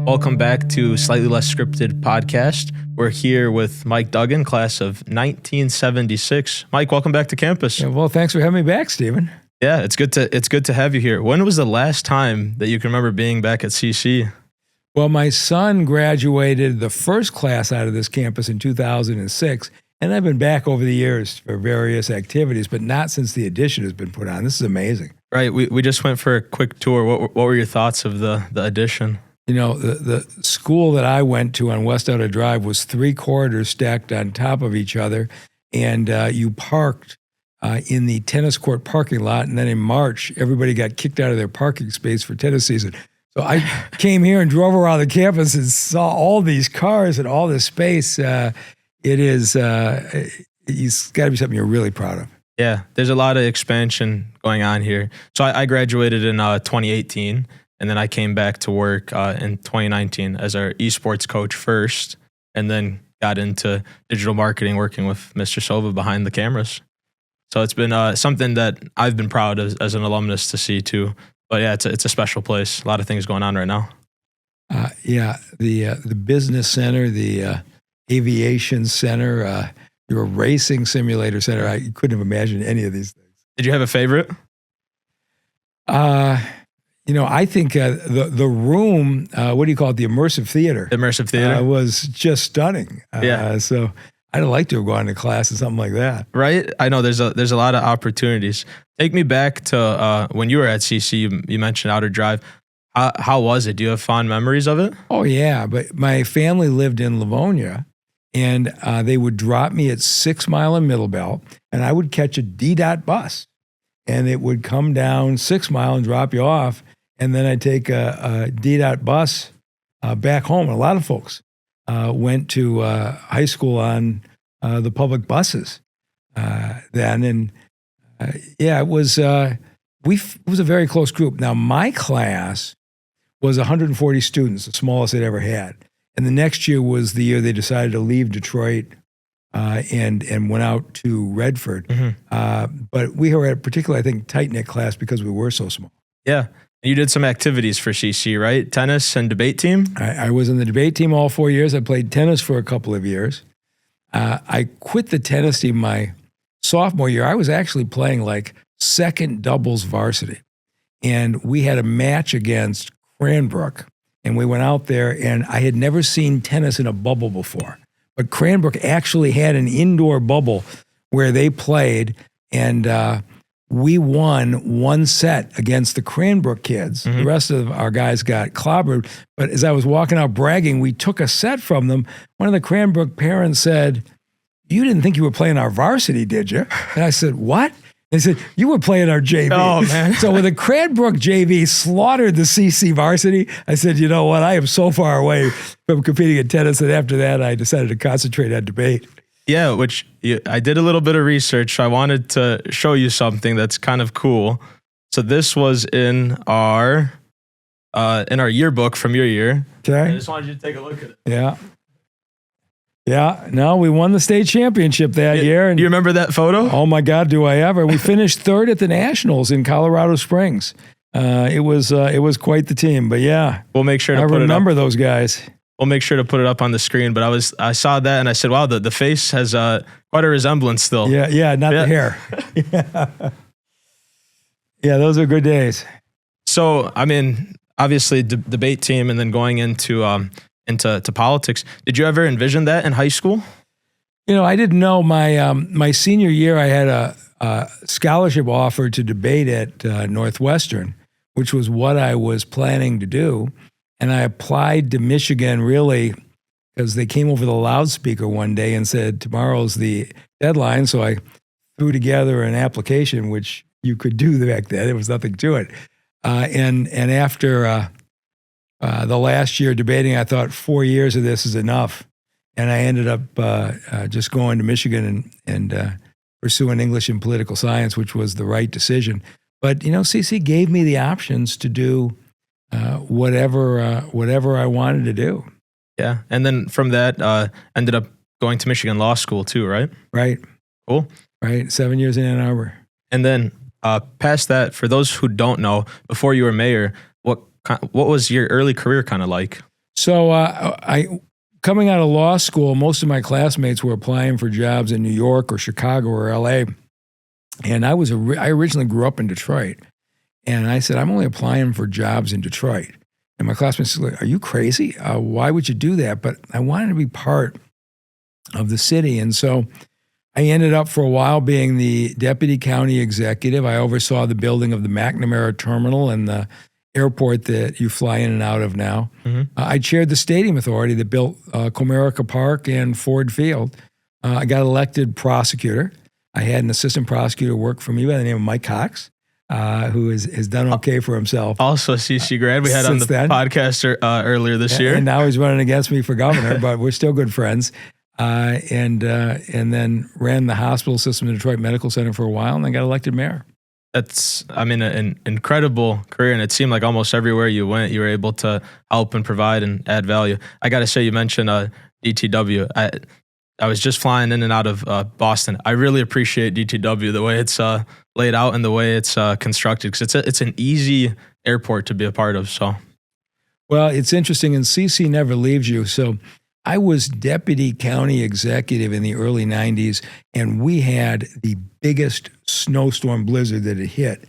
Welcome back to Slightly Less Scripted podcast. We're here with Mike Duggan, class of 1976. Mike, welcome back to campus. Yeah, well, thanks for having me back, Stephen. Yeah, it's good to have you here. When was the last time that you can remember being back at CC? Well, my son graduated the first class out of this campus in 2006, and I've been back over the years for various activities, but not since the addition has been put on. This is amazing. Right, we just went for a quick tour. What were your thoughts of the addition? You know, the school that I went to on West Outer Drive was 3 corridors stacked on top of each other, and you parked in the tennis court parking lot, and then in March, everybody got kicked out of their parking space for tennis season. So I came here and drove around the campus and saw all these cars and all this space. It's got to be something you're really proud of. Yeah, there's a lot of expansion going on here. So I graduated in 2018. And then I came back to work in 2019 as our esports coach first, and then got into digital marketing, working with Mr. Sova behind the cameras. So it's been something that I've been proud of as an alumnus to see too. But yeah, it's a special place. A lot of things going on right now. The business center, the aviation center, your racing simulator center. I couldn't have imagined any of these things. Did you have a favorite? I think the room, what do you call it, the immersive theater? Immersive theater. Was just stunning. So I'd like to have gone to class in something like that. Right? I know there's a lot of opportunities. Take me back to when you were at CC, you mentioned Outer Drive. How was it? Do you have fond memories of it? Oh, yeah. But my family lived in Livonia, and they would drop me at 6 Mile and Middlebelt, and I would catch a D-Dot bus. And it would come down 6 Mile and drop you off. And then I'd take a D-Dot bus back home. And a lot of folks went to high school on the public buses then. And it was it was a very close group. Now, my class was 140 students, the smallest they'd ever had. And the next year was the year they decided to leave Detroit and went out to Redford. Mm-hmm. But we were at a particularly, I think, tight-knit class because we were so small. Yeah. You did some activities for CC, right? Tennis and debate team? I was in the debate team all 4 years. I played tennis for a couple of years. I quit the tennis team my sophomore year. I was actually playing like second doubles varsity. And we had a match against Cranbrook. And we went out there, and I had never seen tennis in a bubble before. But Cranbrook actually had an indoor bubble where they played, and we won 1 set against the Cranbrook kids. Mm-hmm. The rest of our guys got clobbered. But as I was walking out bragging, we took a set from them. One of the Cranbrook parents said, "You didn't think you were playing our varsity, did you?" And I said, "What?" They said, "You were playing our JV." Oh, man. So when the Cranbrook JV slaughtered the CC varsity, I said, you know what? I am so far away from competing in tennis. And after that, I decided to concentrate on debate. Yeah, I did a little bit of research. So I wanted to show you something that's kind of cool. So this was in our yearbook from your year. Okay. I just wanted you to take a look at it. Yeah. Yeah. No, we won the state championship that year. And do you remember that photo? Oh my God, do I ever? We finished 3rd at the Nationals in Colorado Springs. It was quite the team, but yeah. We'll make sure to put it up. I remember those guys. We'll make sure to put it up on the screen, but I saw that and I said, wow, the face has quite a resemblance still. Yeah, not the hair. Yeah, those are good days. So, I mean, obviously debate team and then going into politics. Did you ever envision that in high school? You know, I didn't know. My senior year, I had a scholarship offer to debate at Northwestern, which was what I was planning to do. And I applied to Michigan really because they came over the loudspeaker one day and said, tomorrow's the deadline. So I threw together an application, which you could do back then. There was nothing to it. And after the last year debating, I thought 4 years of this is enough. And I ended up just going to Michigan and pursuing English and political science, which was the right decision. But, CC gave me the options to do whatever I wanted to do. Yeah. And then from that, ended up going to Michigan Law School too, right? Right. Cool. Right. 7 years in Ann Arbor. And then past that, for those who don't know, before you were mayor, what was your early career kind of like? So coming out of law school, most of my classmates were applying for jobs in New York or Chicago or LA. And I originally grew up in Detroit. And I said, I'm only applying for jobs in Detroit. And my classmates said, are you crazy? Why would you do that? But I wanted to be part of the city. And so I ended up for a while being the deputy county executive. I oversaw the building of the McNamara terminal and the airport that you fly in and out of now. I chaired the stadium authority that built Comerica Park and Ford Field. I got elected prosecutor. I had an assistant prosecutor work for me by the name of Mike Cox, who has done okay for himself. Also CC grad. We had on the podcast earlier this year. And now he's running against me for governor, but we're still good friends. And then ran the hospital system in Detroit Medical Center for a while and then got elected mayor. That's, an incredible career. And it seemed like almost everywhere you went, you were able to help and provide and add value. I got to say, you mentioned DTW. I was just flying in and out of Boston. I really appreciate DTW, the way it's laid out and the way it's constructed, because it's an easy airport to be a part of. So, well, it's interesting, and CC never leaves you. So I was deputy county executive in the early 90s, and we had the biggest snowstorm blizzard that had hit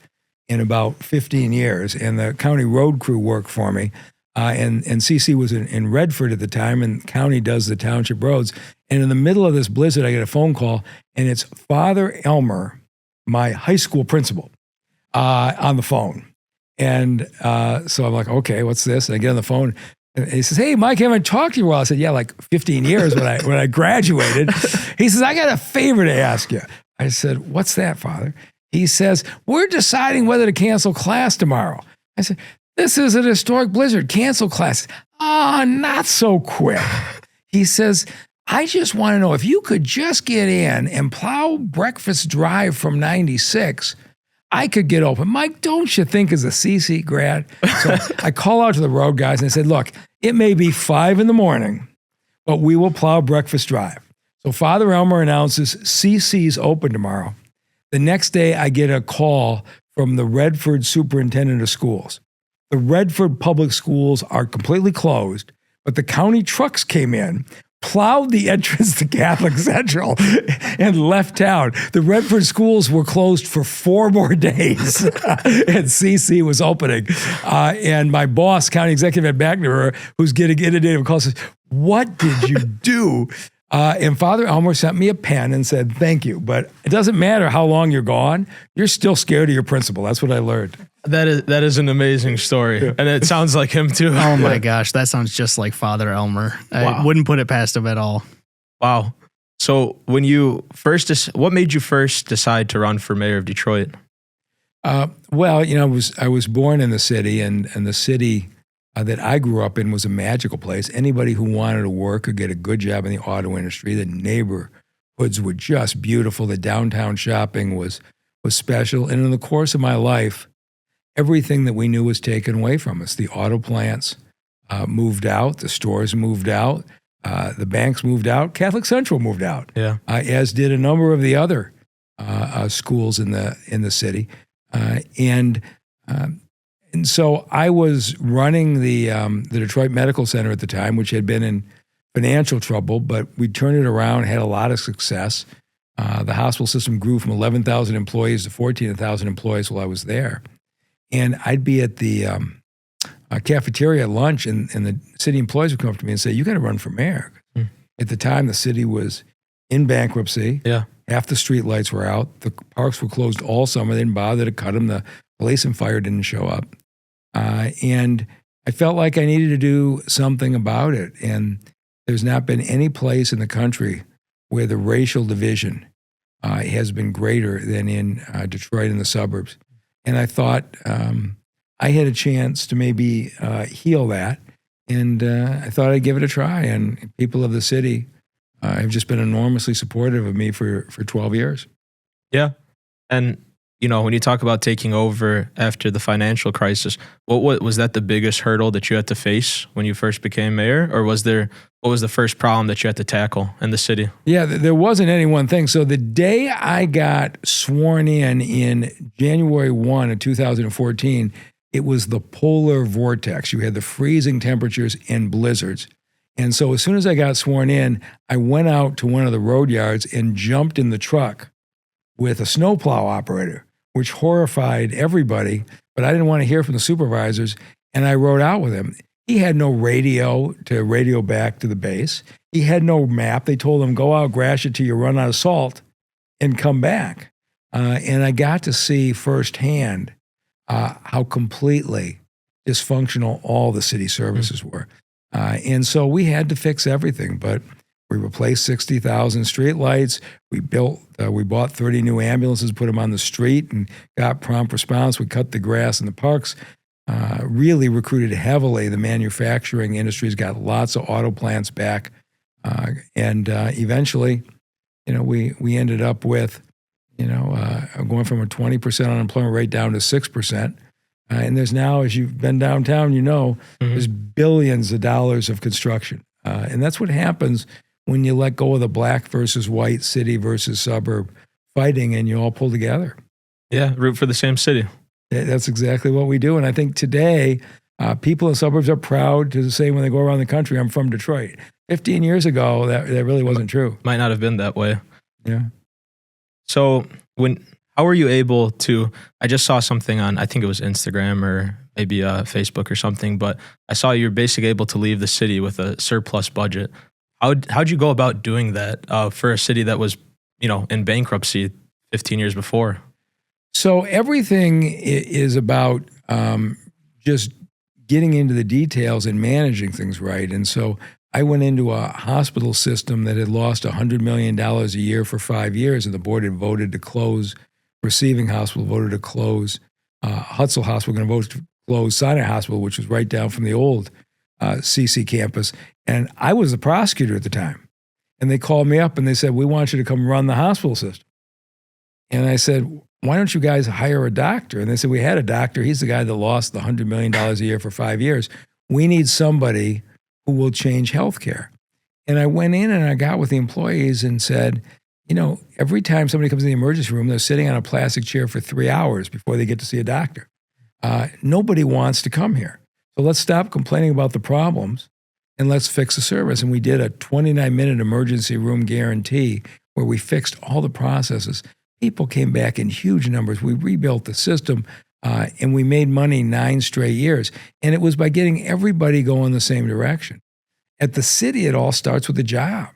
in about 15 years. And the county road crew worked for me. And CC was in Redford at the time, and county does the township roads. And in the middle of this blizzard, I get a phone call, and it's Father Elmer, my high school principal, on the phone. And so I'm like, okay, what's this? And I get on the phone. And he says, hey, Mike, I haven't talked to you in a while. I said, yeah, like 15 years when I graduated. He says, I got a favor to ask you. I said, what's that, Father? He says, we're deciding whether to cancel class tomorrow. I said, this is an historic blizzard. Cancel class. Not so quick. He says, I just want to know if you could just get in and plow Breakfast Drive from 96, I could get open. Mike, don't you think as a CC grad? So I call out to the road guys and I said, look, it may be 5 a.m, but we will plow Breakfast Drive. So Father Elmer announces CC's open tomorrow. The next day I get a call from the Redford superintendent of schools. The Redford public schools are completely closed, but the county trucks came in, plowed the entrance to Catholic Central, and left town. The Redford schools were closed for 4 more days, and CC was opening. And my boss, county executive at McNamara, who's getting inundated with calls, says, what did you do? And Father Elmer sent me a pen and said, thank you. But it doesn't matter how long you're gone, you're still scared of your principal. That's what I learned. That is an amazing story. Yeah. And it sounds like him too. Oh my gosh, that sounds just like Father Elmer. Wow. I wouldn't put it past him at all. Wow. So when you what made you first decide to run for mayor of Detroit? Well, I was born in the city, and the city that I grew up in was a magical place. Anybody who wanted to work or get a good job in the auto industry, the neighborhoods were just beautiful. The downtown shopping was special. And in the course of my life, everything that we knew was taken away from us. The auto plants moved out, the stores moved out, the banks moved out, Catholic Central moved out, as did a number of the other schools in the city. And so I was running the Detroit Medical Center at the time, which had been in financial trouble, but we turned it around, had a lot of success. The hospital system grew from 11,000 employees to 14,000 employees while I was there. And I'd be at the cafeteria at lunch, and the city employees would come up to me and say, you got to run for mayor. At the time, the city was in bankruptcy. Yeah. Half the street lights were out. The parks were closed all summer. They didn't bother to cut them. The police and fire didn't show up. And I felt like I needed to do something about it. And there's not been any place in the country where the racial division has been greater than in Detroit and the suburbs. And I thought I had a chance to maybe heal that. And I thought I'd give it a try. And people of the city have just been enormously supportive of me for 12 years. Yeah. And, when you talk about taking over after the financial crisis, what was that the biggest hurdle that you had to face when you first became mayor? Or what was the first problem that you had to tackle in the city? Yeah, there wasn't any one thing. So the day I got sworn in January 1 of 2014, it was the polar vortex. You had the freezing temperatures and blizzards. And so as soon as I got sworn in, I went out to one of the road yards and jumped in the truck with a snowplow operator, which horrified everybody, but I didn't want to hear from the supervisors, and I rode out with him. He had no radio to radio back to the base. He had no map. They told him, go out, grash it till you run out of salt and come back. And I got to see firsthand how completely dysfunctional all the city services were. And so we had to fix everything, but we replaced 60,000 streetlights. We bought 30 new ambulances, put them on the street, and got prompt response. We cut the grass in the parks. Really recruited heavily. The manufacturing industry's got lots of auto plants back, and eventually, we ended up with, going from a 20% unemployment rate down to 6%. And there's now, as you've been downtown, there's billions of dollars of construction. And that's what happens when you let go of the black versus white, city versus suburb fighting, and you all pull together. Yeah, root for the same city. That's exactly what we do. And I think today, people in suburbs are proud to say when they go around the country, I'm from Detroit. 15 years ago, that really wasn't true. Might not have been that way. Yeah. So how were you able to, I just saw something on, I think it was Instagram or maybe Facebook or something, but I saw you're basically able to leave the city with a surplus budget. How'd you go about doing that for a city that was, in bankruptcy 15 years before? So everything is about just getting into the details and managing things right. And so I went into a hospital system that had lost $100 million a year for 5 years, and the board had voted to close. Receiving Hospital voted to close. Hutzel Hospital going to vote to close. Sinai Hospital, which was right down from the old CC campus. And I was the prosecutor at the time. And they called me up and they said, we want you to come run the hospital system. And I said, why don't you guys hire a doctor? And they said, we had a doctor. He's the guy that lost the $100 million a year for 5 years. We need somebody who will change healthcare. And I went in and I got with the employees and said, every time somebody comes in the emergency room, they're sitting on a plastic chair for 3 hours before they get to see a doctor. Nobody wants to come here. So let's stop complaining about the problems and let's fix the service. And we did a 29-minute emergency room guarantee where we fixed all the processes. People came back in huge numbers. We rebuilt the system, and we made money 9 straight years. And it was by getting everybody going the same direction. At the city, it all starts with a job.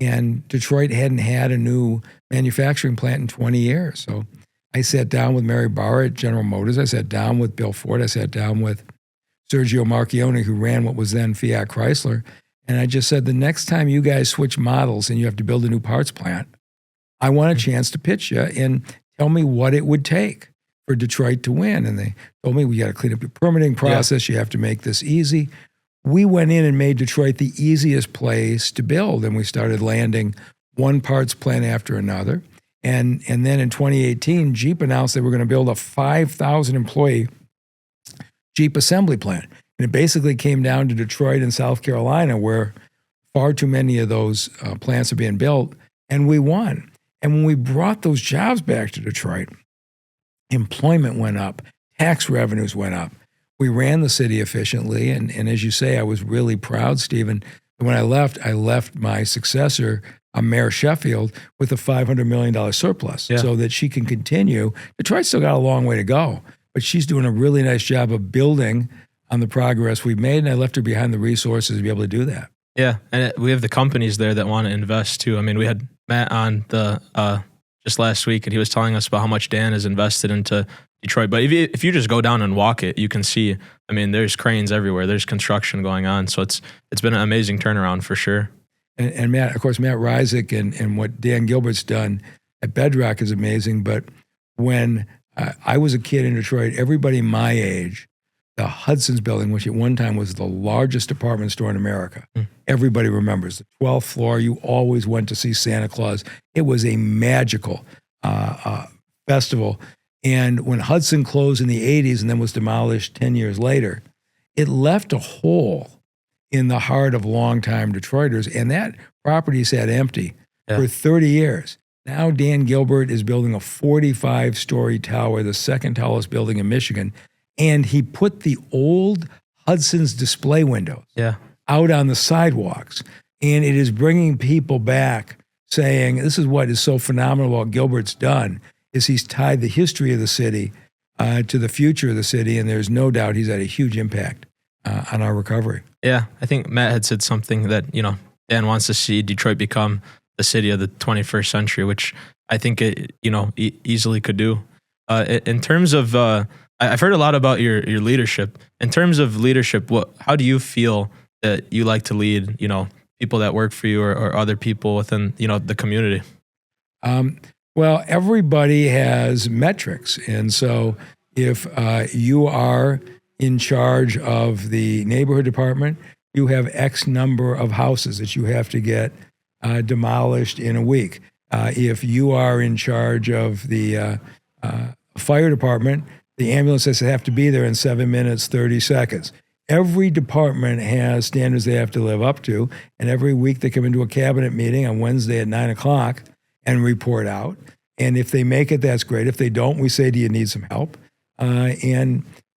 And Detroit hadn't had a new manufacturing plant in 20 years. So I sat down with Mary Barr at General Motors. I sat down with Bill Ford. I sat down with Sergio Marchione, who ran what was then Fiat Chrysler. And I just said, the next time you guys switch models and you have to build a new parts plant, I want a chance to pitch you and tell me what it would take for Detroit to win. And they told me, we got to clean up your permitting process. You have to make this easy. We went in and made Detroit the easiest place to build. And we started landing one parts plant after another. And then in 2018, Jeep announced they were going to build a 5,000 employee Jeep assembly plant. And it basically came down to Detroit and South Carolina, where far too many of those plants are being built. And we won. And when we brought those jobs back to Detroit, employment went up, tax revenues went up. We ran the city efficiently. And as you say, I was really proud, Stephen. When I left my successor, Mayor Sheffield, with a $500 million surplus so that she can continue. Detroit's still got a long way to go, but she's doing a really nice job of building on the progress we've made. And I left her behind the resources to be able to do that. Yeah. And we have the companies there that want to invest too. I mean, we had Matt on the just last week, and he was telling us about how much Dan has invested into Detroit. But if you just go down and walk it, you can see, I mean, there's cranes everywhere. There's construction going on. So it's been an amazing turnaround for sure. And Matt, of course, Matt Rizik and what Dan Gilbert's done at Bedrock is amazing. But when I was a kid in Detroit, everybody my age, the Hudson's building, which at one time was the largest department store in America, everybody remembers the 12th floor. You always went to see Santa Claus. It was a magical festival. And when Hudson closed in the 80s and then was demolished 10 years later, it left a hole in the heart of longtime Detroiters. And that property sat empty for 30 years. Now Dan Gilbert is building a 45-story tower, the second tallest building in Michigan. And he put the old Hudson's display windows out on the sidewalks. And it is bringing people back saying, this is what is so phenomenal about Gilbert's done, is he's tied the history of the city to the future of the city. And there's no doubt he's had a huge impact on our recovery. Yeah, I think Matt had said something that, Dan wants to see Detroit become the city of the 21st century, which I think it, easily could do. In terms of, I've heard a lot about your leadership. In terms of leadership, how do you feel that you like to lead, people that work for you or other people within, the community? Well, everybody has metrics. And so if you are in charge of the neighborhood department, you have X number of houses that you have to get demolished in a week. If you are in charge of the fire department, the ambulances have to be there in 7 minutes, 30 seconds. Every department has standards they have to live up to, and every week they come into a cabinet meeting on Wednesday at 9 o'clock and report out. And if they make it, that's great. If they don't, we say, do you need some help?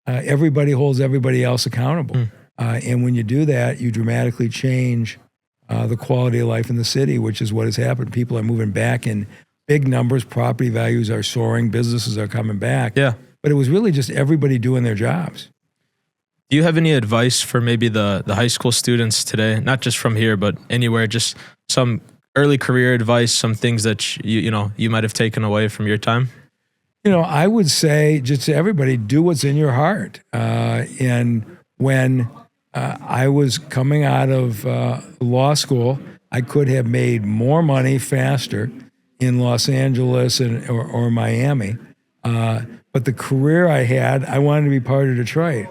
Everybody holds everybody else accountable. And when you do that, you dramatically change the quality of life in the city, which is what has happened. People are moving back in big numbers. Property values are soaring. Businesses are coming back. Yeah. But it was really just everybody doing their jobs. Do you have any advice for maybe the high school students today, not just from here, but anywhere, just some early career advice, some things that you might have taken away from your time? I would say just to everybody, do what's in your heart. And when I was coming out of law school, I could have made more money faster in Los Angeles or Miami. But the career I had, I wanted to be part of Detroit.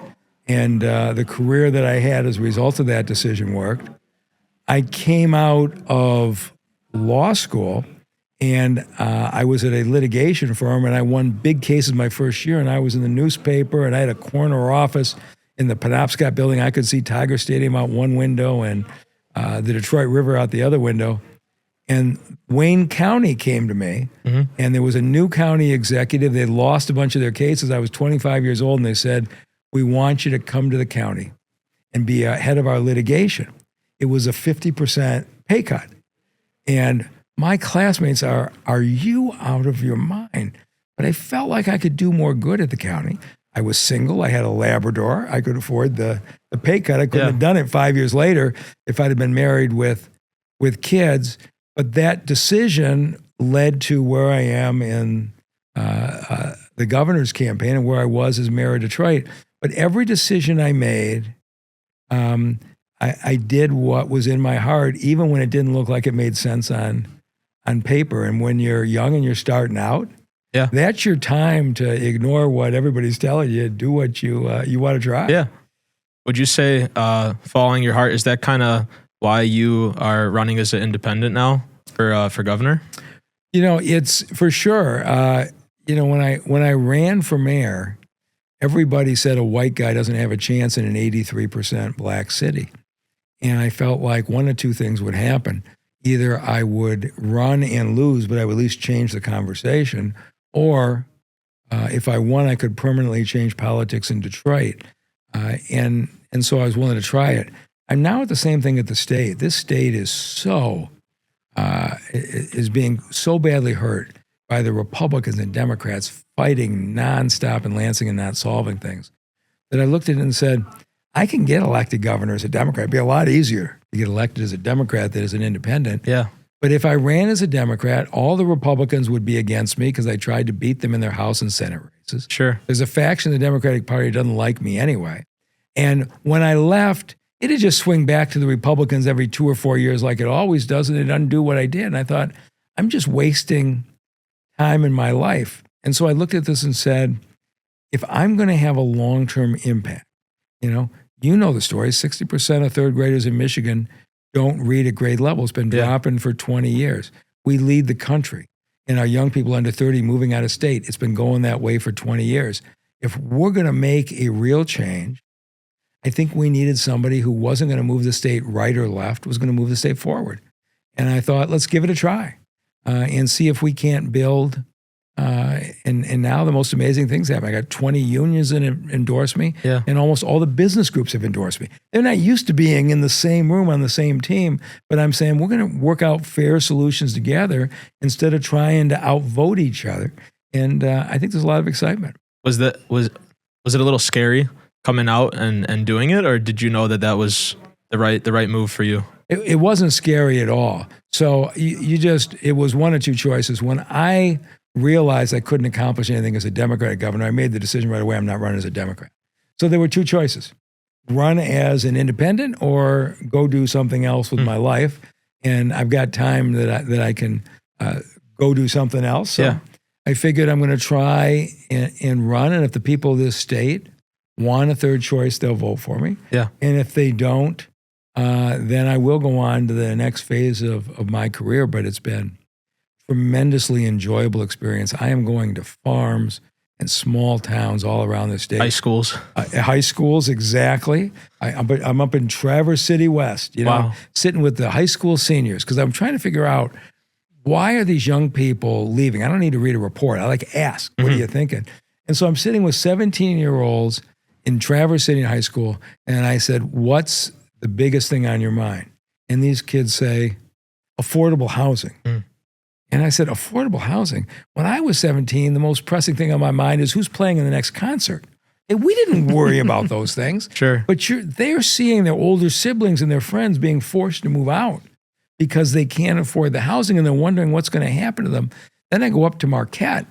And the career that I had as a result of that decision worked. I came out of law school and I was at a litigation firm and I won big cases my first year, and I was in the newspaper and I had a corner office in the Penobscot building. I could see Tiger Stadium out one window and the Detroit River out the other window. And Wayne County came to me, and there was a new county executive. They lost a bunch of their cases. I was 25 years old, and they said, we want you to come to the county and be head of our litigation. It was a 50% pay cut. And my classmates are you out of your mind? But I felt like I could do more good at the county. I was single. I had a Labrador. I could afford the pay cut. I couldn't have done it 5 years later if I'd have been married with kids. But that decision led to where I am in the governor's campaign and where I was as mayor of Detroit. But every decision I made, I did what was in my heart, even when it didn't look like it made sense on paper. And when you're young and you're starting out, that's your time to ignore what everybody's telling you. Do what you want to try. Yeah. Would you say following your heart, is that kind of why you are running as an independent now for governor? It's for sure. When I ran for mayor, everybody said a white guy doesn't have a chance in an 83% black city. And I felt like one of two things would happen. Either I would run and lose, but I would at least change the conversation, or if I won, I could permanently change politics in Detroit. And so I was willing to try it. I'm now at the same thing at the state. This state is being so badly hurt by the Republicans and Democrats fighting nonstop in Lansing and not solving things, that I looked at it and said, I can get elected governor as a Democrat. It'd be a lot easier to get elected as a Democrat than as an independent. Yeah. But if I ran as a Democrat, all the Republicans would be against me because I tried to beat them in their House and Senate races. Sure. There's a faction of the Democratic Party that doesn't like me anyway. And when I left, it'd just swing back to the Republicans every 2 or 4 years like it always does, and it'd undo what I did. And I thought, I'm just wasting time in my life. And so I looked at this and said, if I'm going to have a long-term impact, you know the story, 60% of third graders in Michigan don't read at grade level. It's been dropping for 20 years. We lead the country. And our young people under 30 moving out of state, it's been going that way for 20 years. If we're going to make a real change, I think we needed somebody who wasn't going to move the state right or left, was going to move the state forward. And I thought, let's give it a try and see if we can't build and now the most amazing things happen. I got 20 unions that endorse me, and almost all the business groups have endorsed me. They're not used to being in the same room on the same team, but I'm saying we're going to work out fair solutions together instead of trying to outvote each other. And I think there's a lot of excitement. Was it a little scary coming out and doing it, or did you know that was the right move for you? It wasn't scary at all. So it was one or two choices. When I realized I couldn't accomplish anything as a Democratic governor, I made the decision right away, I'm not running as a Democrat. So there were two choices: run as an independent or go do something else with my life. And I've got time that I can go do something else. So I figured I'm going to try and run. And if the people of this state want a third choice, they'll vote for me. Yeah. And if they don't, then I will go on to the next phase of my career. But it's been a tremendously enjoyable experience. I am going to farms and small towns all around the state. High schools. High schools, exactly. I'm up in Traverse City West, sitting with the high school seniors, because I'm trying to figure out, why are these young people leaving? I don't need to read a report. I like to ask, what are you thinking? And so I'm sitting with 17-year-olds in Traverse City High School, and I said, what's the biggest thing on your mind? And these kids say, affordable housing. And I said, affordable housing? When I was 17, the most pressing thing on my mind is who's playing in the next concert. And we didn't worry about those things. Sure. But they're seeing their older siblings and their friends being forced to move out because they can't afford the housing, and they're wondering what's going to happen to them. Then I go up to Marquette,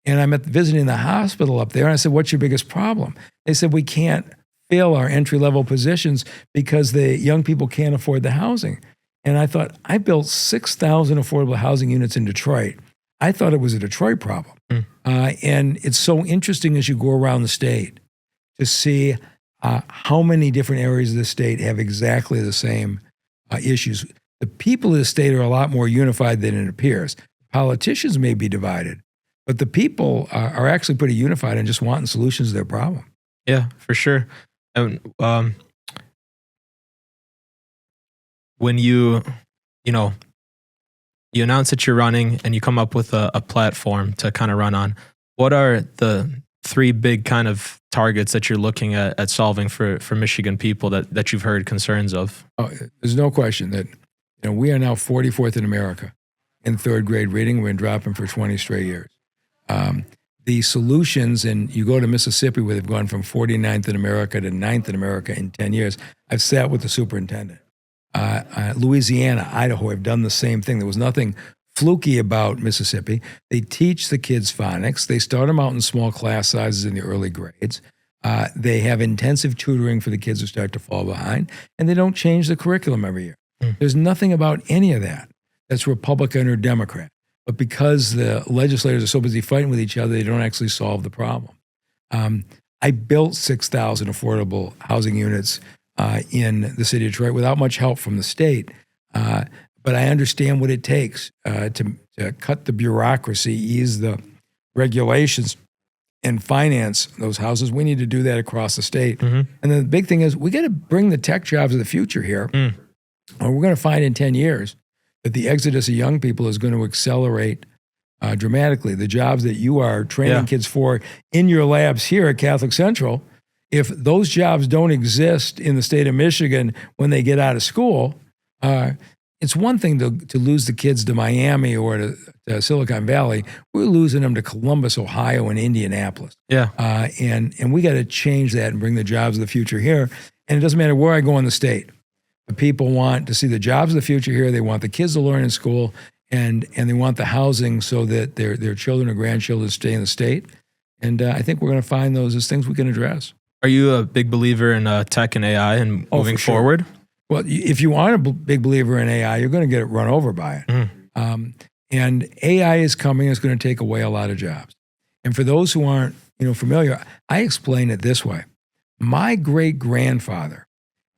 and I'm visiting the hospital up there, and I said, what's your biggest problem? They said, we can't fill our entry-level positions because the young people can't afford the housing. And I thought, I built 6,000 affordable housing units in Detroit. I thought it was a Detroit problem. And it's so interesting as you go around the state to see how many different areas of the state have exactly the same issues. The people of the state are a lot more unified than it appears. Politicians may be divided, but the people are actually pretty unified and just wanting solutions to their problem. Yeah, for sure. And when you announce that you're running and you come up with a platform to kind of run on, what are the three big kind of targets that you're looking at solving for Michigan people that you've heard concerns of? Oh, there's no question that we are now 44th in America in third grade reading. We've been dropping for 20 straight years. The solutions, and you go to Mississippi where they've gone from 49th in America to 9th in America in 10 years. I've sat with the superintendent. Louisiana, Idaho have done the same thing. There was nothing fluky about Mississippi. They teach the kids phonics. They start them out in small class sizes in the early grades. They have intensive tutoring for the kids who start to fall behind, and they don't change the curriculum every year. There's nothing about any of that that's Republican or Democrat. But because the legislators are so busy fighting with each other, they don't actually solve the problem. I built 6,000 affordable housing units in the city of Detroit without much help from the state. But I understand what it takes to cut the bureaucracy, ease the regulations, and finance those houses. We need to do that across the state. And then the big thing is we got to bring the tech jobs of the future here. Or we're going to find in 10 years that the exodus of young people is going to accelerate dramatically. The jobs that you are training kids for in your labs here at Catholic Central, if those jobs don't exist in the state of Michigan when they get out of school, it's one thing to lose the kids to Miami or to Silicon Valley. We're losing them to Columbus, Ohio, and Indianapolis. And we got to change that and bring the jobs of the future here. And it doesn't matter where I go in the state. The people want to see the jobs of the future here. They want the kids to learn in school, and they want the housing so that their children or grandchildren stay in the state. And I think we're going to find those as things we can address. Are you a big believer in tech and AI and moving forward? Well, if you aren't a big believer in AI, you're going to get run over by it. And AI is coming. It's going to take away a lot of jobs. And for those who aren't familiar, I explain it this way. My great-grandfather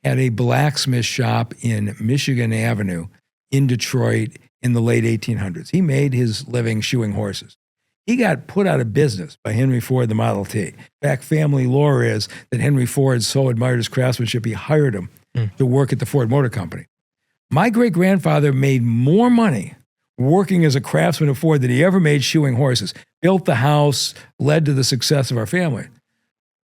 had a blacksmith shop in Michigan Avenue in Detroit in the late 1800s. He made his living shoeing horses. He got put out of business by Henry Ford, the Model T. In fact, family lore is that Henry Ford so admired his craftsmanship, he hired him to work at the Ford Motor Company. My great-grandfather made more money working as a craftsman at Ford that he ever made shoeing horses, built the house, led to the success of our family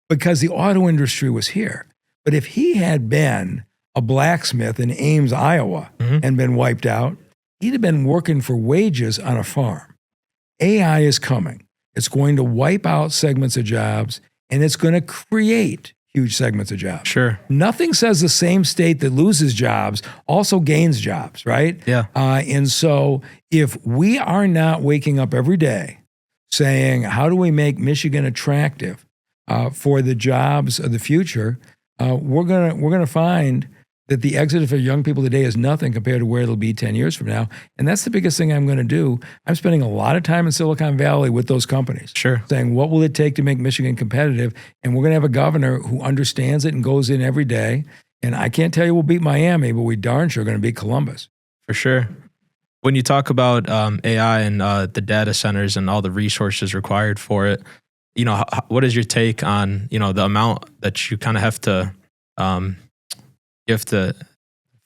because the auto industry was here. But if he had been a blacksmith in Ames, Iowa, and been wiped out, he'd have been working for wages on a farm. AI is coming. It's going to wipe out segments of jobs, and it's going to create huge segments of jobs. Sure. Nothing says the same state that loses jobs also gains jobs, right? Yeah. And so if we are not waking up every day saying, how do we make Michigan attractive for the jobs of the future, we're gonna find that the exit for young people today is nothing compared to where it'll be 10 years from now. And that's the biggest thing I'm going to do. I'm spending a lot of time in Silicon Valley with those companies. Sure. Saying, what will it take to make Michigan competitive? And we're going to have a governor who understands it and goes in every day. And I can't tell you we'll beat Miami, but we darn sure are going to beat Columbus. For sure. When you talk about AI and the data centers and all the resources required for it, what is your take on, the amount that you kind of have to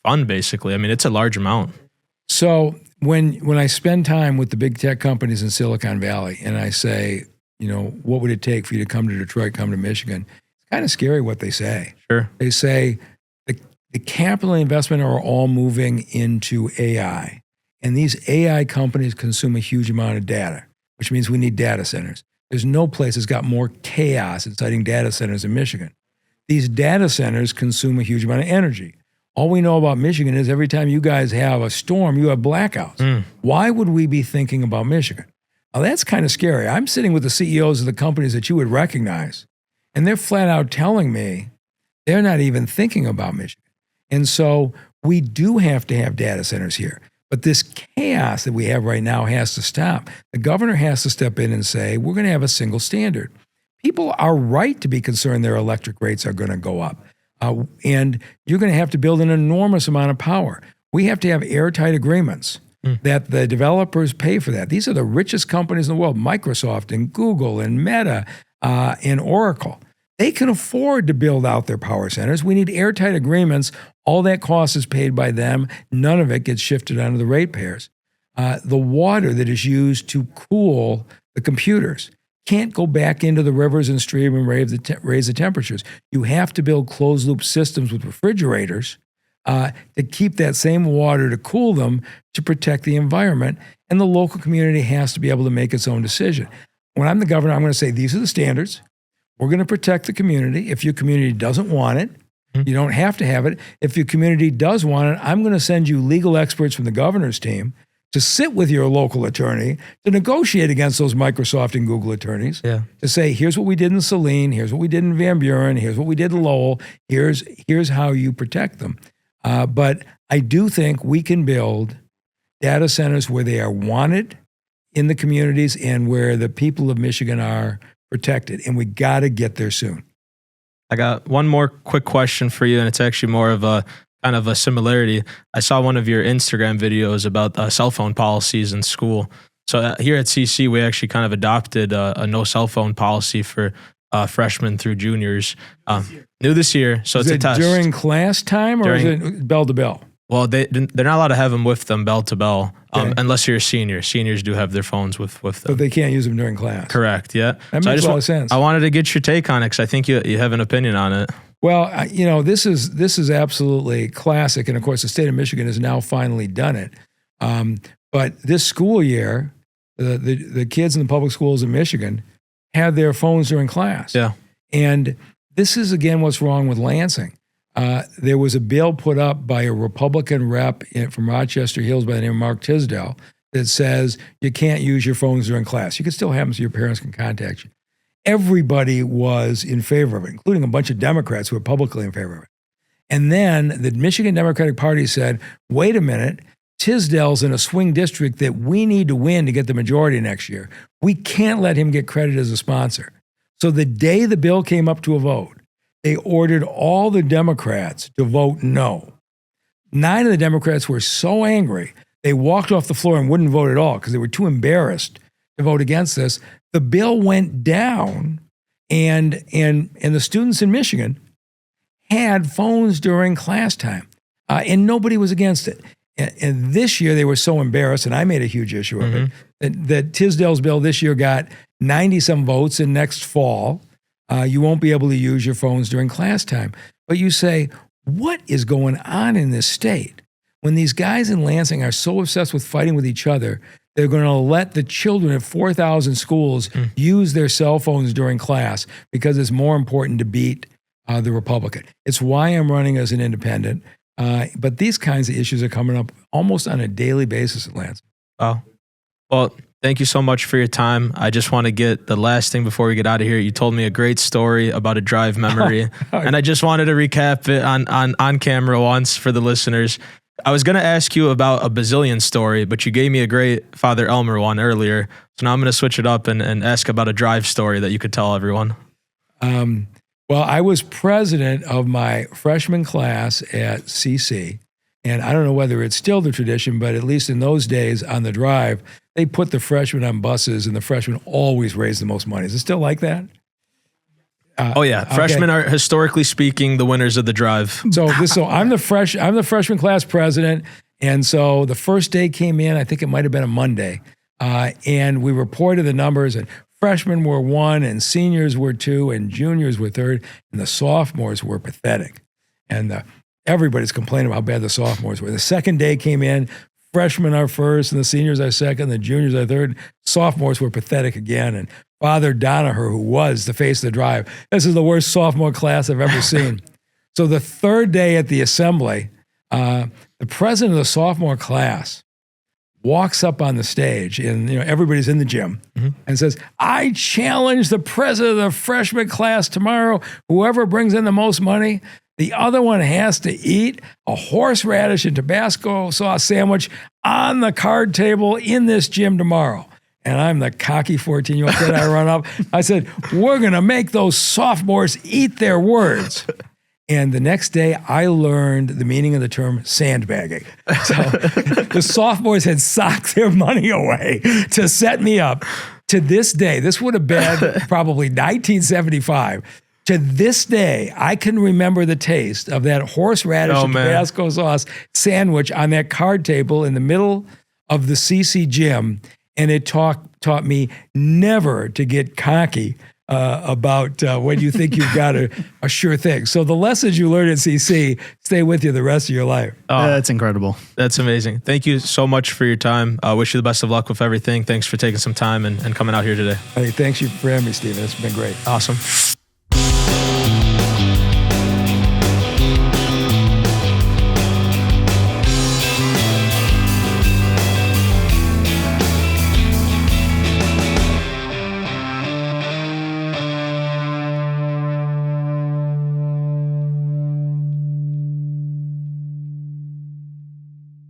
fund, basically? I mean, it's a large amount. So when I spend time with the big tech companies in Silicon Valley and I say, what would it take for you to come to Detroit, come to Michigan? It's kind of scary what they say. Sure. They say the capital investment are all moving into AI. And these AI companies consume a huge amount of data, which means we need data centers. There's no place that's got more chaos inciting data centers in Michigan. These data centers consume a huge amount of energy. All we know about Michigan is every time you guys have a storm, you have blackouts. Why would we be thinking about Michigan? Now, that's kind of scary. I'm sitting with the CEOs of the companies that you would recognize, and they're flat out telling me they're not even thinking about Michigan. And so we do have to have data centers here. But this chaos that we have right now has to stop. The governor has to step in and say, we're going to have a single standard. People are right to be concerned their electric rates are going to go up. And you're going to have to build an enormous amount of power. We have to have airtight agreements that the developers pay for that. These are the richest companies in the world, Microsoft and Google and Meta and Oracle. They can afford to build out their power centers. We need airtight agreements. All that cost is paid by them. None of it gets shifted onto the ratepayers. The water that is used to cool the computers can't go back into the rivers and stream and raise the temperatures. You have to build closed-loop systems with refrigerators to keep that same water to cool them to protect the environment. And the local community has to be able to make its own decision. When I'm the governor, I'm going to say, these are the standards. We're going to protect the community. If your community doesn't want it, you don't have to have it. If your community does want it, I'm going to send you legal experts from the governor's team to sit with your local attorney to negotiate against those Microsoft and Google attorneys. To say, here's what we did in Saline, here's what we did in Van Buren, here's what we did in Lowell, here's how you protect them. But I do think we can build data centers where they are wanted in the communities and where the people of Michigan are protected. And we got to get there soon. I got one more quick question for you, and it's actually more of a kind of a similarity. I saw one of your Instagram videos about cell phone policies in school. So here at CC, we actually kind of adopted a no cell phone policy for freshmen through juniors. New this year, so is it's it a test. During class time or is it bell to bell? Well, they're not allowed to have them with them bell to bell, unless you're a senior. Seniors do have their phones with them. But they can't use them during class. Correct, yeah. That makes a lot of sense. I wanted to get your take on it because I think you have an opinion on it. Well, this is absolutely classic. And of course, the state of Michigan has now finally done it. But this school year, the kids in the public schools in Michigan had their phones during class. Yeah. And this is, again, what's wrong with Lansing. There was a bill put up by a Republican rep from Rochester Hills by the name of Mark Tisdale that says you can't use your phones during class. You can still have them so your parents can contact you. Everybody was in favor of it, including a bunch of Democrats who were publicly in favor of it. And then the Michigan Democratic Party said, wait a minute, Tisdale's in a swing district that we need to win to get the majority next year. We can't let him get credit as a sponsor. So the day the bill came up to a vote, they ordered all the Democrats to vote no. 9 of the Democrats were so angry, they walked off the floor and wouldn't vote at all because they were too embarrassed to vote against this. The bill went down, and the students in Michigan had phones during class time, and nobody was against it. And this year they were so embarrassed, and I made a huge issue of it, that Tisdale's bill this year got 90-some votes, and next fall, you won't be able to use your phones during class time. But you say, what is going on in this state? When these guys in Lansing are so obsessed with fighting with each other, they're going to let the children at 4,000 schools use their cell phones during class because it's more important to beat the Republican. It's why I'm running as an independent. But these kinds of issues are coming up almost on a daily basis at Lansing. Wow. Well, thank you so much for your time. I just want to get the last thing before we get out of here. You told me a great story about a drive memory, and I just wanted to recap it on camera once for the listeners. I was going to ask you about a bazillion story, but you gave me a great Father Elmer one earlier. So now I'm going to switch it up and ask about a drive story that you could tell everyone. Well, I was president of my freshman class at CC, and I don't know whether it's still the tradition, but at least in those days on the drive, they put the freshmen on buses, and the freshmen always raised the most money. Is it still like that? Oh yeah, freshmen are historically speaking the winners of the drive. So I'm the freshman class president, and so the first day came in. I think it might have been a Monday, and we reported the numbers. And freshmen were 1, and seniors were 2, and juniors were 3rd, and the sophomores were pathetic. And everybody's complaining about how bad the sophomores were. The second day came in. Freshmen are 1st, and the seniors are 2nd, the juniors are 3rd. Sophomores were pathetic again, and Father Danaher, who was the face of the drive, this is the worst sophomore class I've ever seen. So the third day at the assembly, the president of the sophomore class walks up on the stage, and everybody's in the gym, and says, I challenge the president of the freshman class tomorrow, whoever brings in the most money, the other one has to eat a horseradish and Tabasco sauce sandwich on the card table in this gym tomorrow. And I'm the cocky 14-year-old kid. I run up. I said, we're going to make those sophomores eat their words. And the next day, I learned the meaning of the term sandbagging. So the sophomores had socked their money away to set me up. To this day, this would have been probably 1975. To this day, I can remember the taste of that horseradish and Tabasco sauce sandwich on that card table in the middle of the CC gym. And it taught me never to get cocky about when you think you've got a sure thing. So the lessons you learn at CC stay with you the rest of your life. Oh, that's incredible. That's amazing. Thank you so much for your time. I wish you the best of luck with everything. Thanks for taking some time and coming out here today. Hey, thanks for having me, Stephen. It's been great. Awesome.